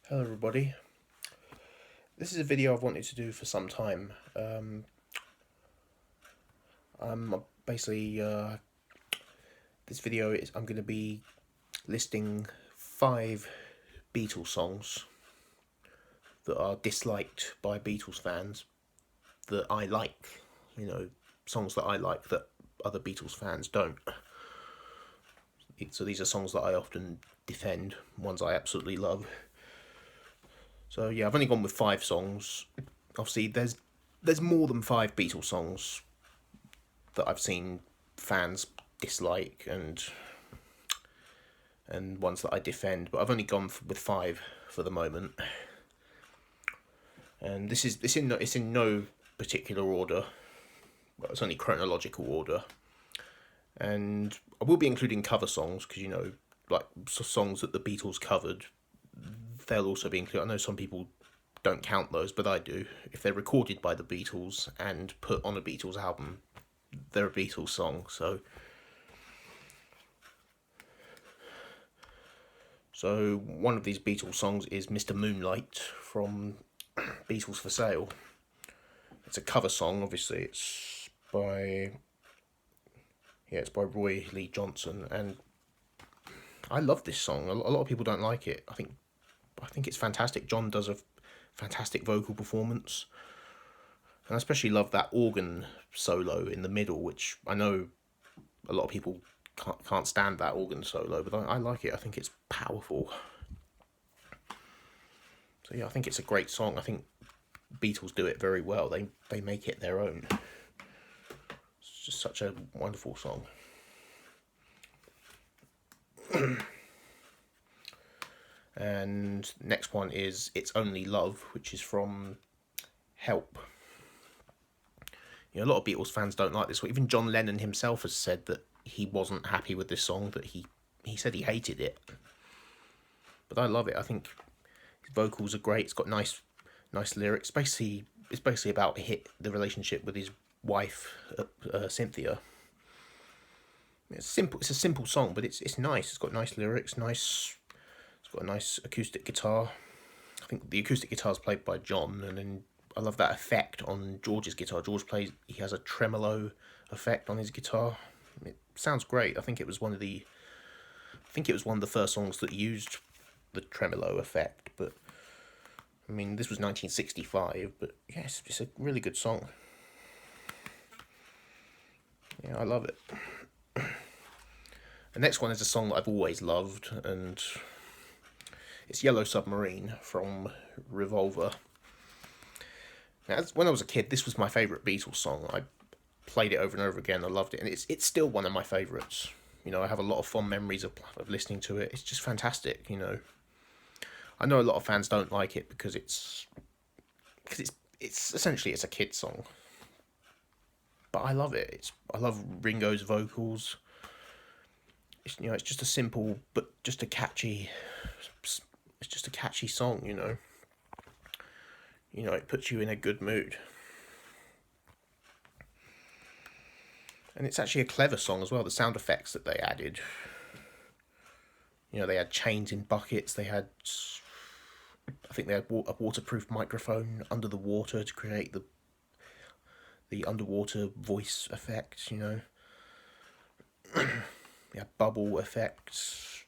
Hello everybody. This is a video I've wanted to do for some time. I'm basically this video is I'm going to be listing 5 Beatles songs that are disliked by Beatles fans that I like. Songs that I like that other Beatles fans don't. So these are songs that I often defend, ones I absolutely love. So yeah, I've only gone with 5 songs. Obviously, there's more than 5 Beatles songs that I've seen fans dislike and ones that I defend, but I've only gone with 5 for the moment. And it's in no particular order. Well, it's only chronological order. And I will be including cover songs because like songs that the Beatles covered, they'll also be included. I know some people don't count those, but I do. If they're recorded by the Beatles and put on a Beatles album, they're a Beatles song. So one of these Beatles songs is Mr. Moonlight from Beatles for Sale. It's a cover song, obviously. It's by Roy Lee Johnson, and I love this song. A lot of people don't like it. I think it's fantastic. John does a fantastic vocal performance, and I especially love that organ solo in the middle, which I know a lot of people can't stand that organ solo, but I like it. I think it's powerful. So yeah, I think it's a great song. I think Beatles do it very well. They make it their own. It's just such a wonderful song. And next one is It's Only Love, which is from Help. A lot of Beatles fans don't like this one. Even John Lennon himself has said that he wasn't happy with this song, that he said he hated it. But I love it. I think his vocals are great. It's got nice lyrics. It's basically about the relationship with his wife, Cynthia. It's simple. It's a simple song, but it's nice. It's got nice lyrics. It's got a nice acoustic guitar. I think the acoustic guitar is played by John, and then I love that effect on George's guitar. He has a tremolo effect on his guitar. It sounds great. I think it was one of the first songs that used the tremolo effect. But I mean, this was 1965. But yes, it's a really good song. Yeah, I love it. The next one is a song that I've always loved, and it's Yellow Submarine from Revolver. Now, when I was a kid, this was my favourite Beatles song. I played it over and over again. I loved it, and it's still one of my favourites. I have a lot of fond memories of listening to it. It's just fantastic. I know a lot of fans don't like it because it's essentially it's a kid song, but I love it. I love Ringo's vocals. It's just a simple but just a catchy. It's just a catchy song. It puts you in a good mood. And it's actually a clever song as well. The sound effects that they added. They had chains in buckets. I think they had a waterproof microphone under the water to create the underwater voice effect. They had bubble effects.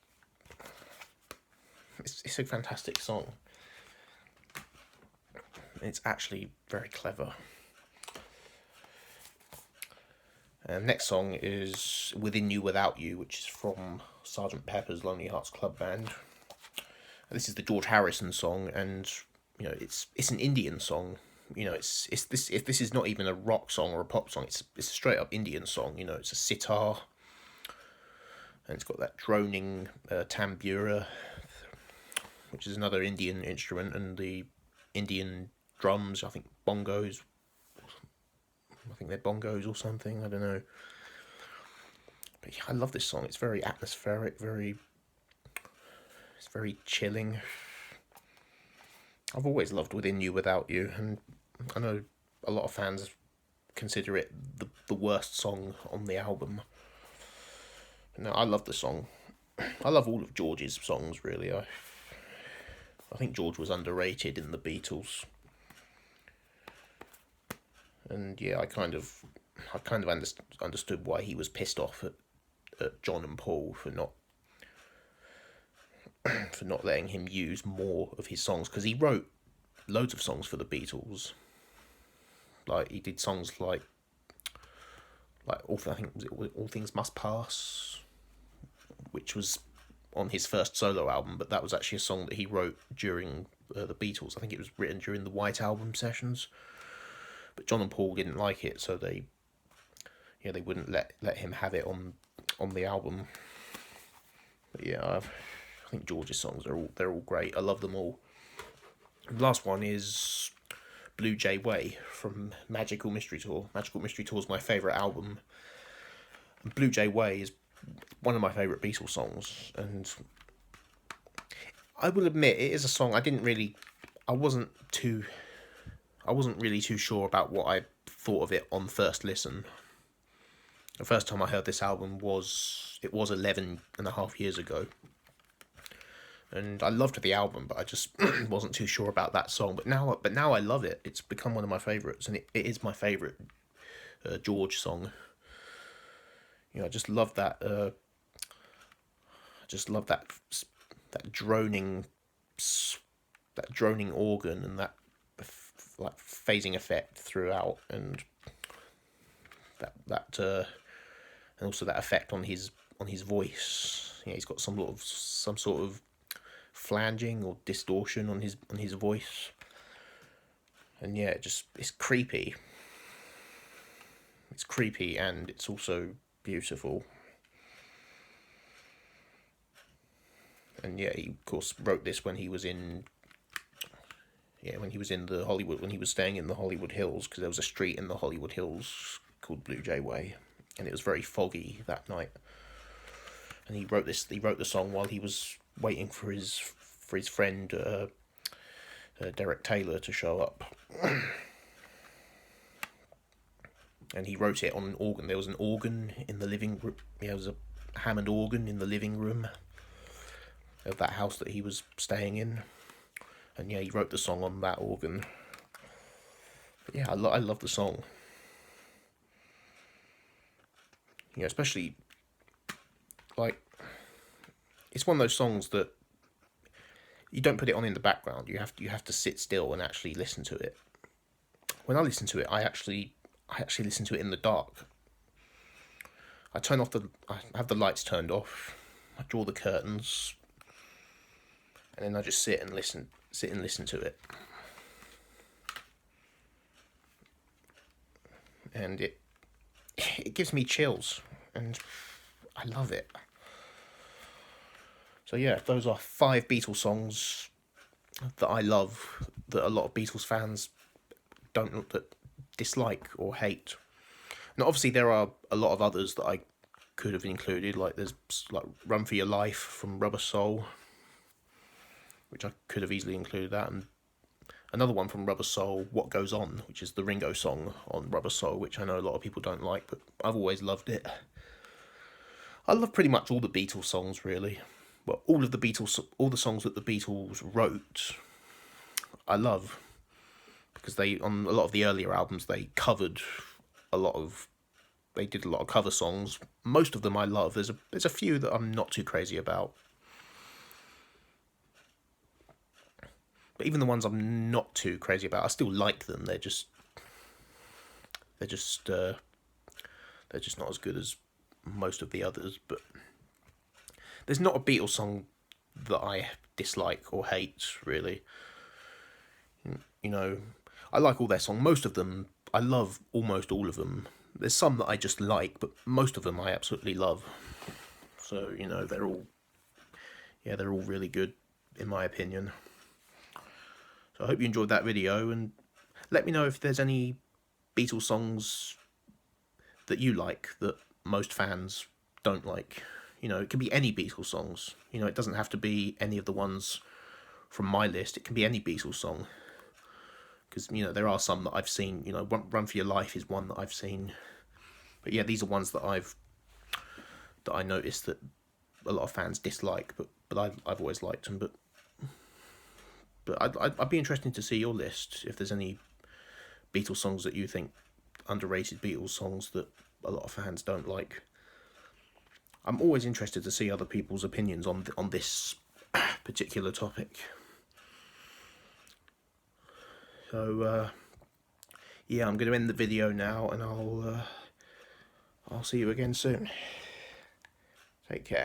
It's a fantastic song. It's actually very clever. Next song is Within You Without You, which is from Sergeant Pepper's Lonely Hearts Club Band. This is the George Harrison song, and it's an Indian song. This is not even a rock song or a pop song. It's a straight up Indian song. It's a sitar, and it's got that droning tambura, which is another Indian instrument, and the Indian drums. I think bongos. I think they're bongos or something. I don't know. But yeah, I love this song. It's very atmospheric. It's very chilling. I've always loved Within You Without You, and I know a lot of fans consider it the worst song on the album. But no, I love the song. I love all of George's songs, really. I think George was underrated in the Beatles. And yeah, I kind of understood why he was pissed off at John and Paul for not letting him use more of his songs, because he wrote loads of songs for the Beatles. Like he did songs like I think All Things Must Pass, which was on his first solo album, but that was actually a song that he wrote during the Beatles. I think it was written during the White Album sessions, but John and Paul didn't like it, so they wouldn't let him have it on the album. But yeah, I think George's songs they're all great. I love them all. The last one is Blue Jay Way from Magical Mystery Tour. Magical Mystery Tour is my favourite album. And Blue Jay Way is one of my favourite Beatles songs. And I will admit, it is a song I wasn't really too sure about what I thought of it on first listen. The first time I heard this album was 11 and a half years ago. And I loved the album, but I just wasn't too sure about that song. But now I love it. It's become one of my favourites, and it is my favourite George song. I just love that. That droning organ and that like phasing effect throughout, and and also that effect on his voice. He's got some sort of flanging or distortion on his voice, and yeah, it's creepy. It's creepy, and it's also beautiful. And yeah, he of course wrote this when he was in the Hollywood, when he was staying in the Hollywood Hills, because there was a street in the Hollywood Hills called Blue Jay Way, and it was very foggy that night. And he wrote the song while he was waiting for his friend Derek Taylor to show up. And he wrote it on an organ. There was an organ in the living room. Yeah, there was a Hammond organ in the living room of that house that he was staying in. And yeah, he wrote the song on that organ. But yeah, I love the song. Especially, like, it's one of those songs that you don't put it on in the background. You have to sit still and actually listen to it. When I listen to it, I actually listen to it in the dark. I have the lights turned off. I draw the curtains, and then I just sit and listen to it. And it gives me chills, and I love it. So yeah, those are 5 Beatles songs that I love, that a lot of Beatles fans that dislike or hate. Now obviously there are a lot of others that I could have included, like there's like Run for Your Life from Rubber Soul, which I could have easily included that, and another one from Rubber Soul, What Goes On, which is the Ringo song on Rubber Soul, which I know a lot of people don't like, but I've always loved it. I love pretty much all the Beatles songs, really. Well, all the songs that the Beatles wrote, I love, because on a lot of the earlier albums, they did a lot of cover songs. Most of them I love. There's a few that I'm not too crazy about. But even the ones I'm not too crazy about, I still like them. They're just not as good as most of the others. But there's not a Beatles song that I dislike or hate, really. I like all their songs. Most of them, I love almost all of them. There's some that I just like, but most of them I absolutely love. So, they're all really good, in my opinion. So I hope you enjoyed that video, and let me know if there's any Beatles songs that you like that most fans don't like. It can be any Beatles songs. It doesn't have to be any of the ones from my list. It can be any Beatles song. Because, there are some that I've seen. Run for Your Life is one that I've seen. But yeah, these are ones that I noticed that a lot of fans dislike, but I've always liked them. But But I'd be interested to see your list, if there's any Beatles songs that you think, underrated Beatles songs that a lot of fans don't like. I'm always interested to see other people's opinions on this particular topic. So yeah, I'm going to end the video now, and I'll see you again soon. Take care.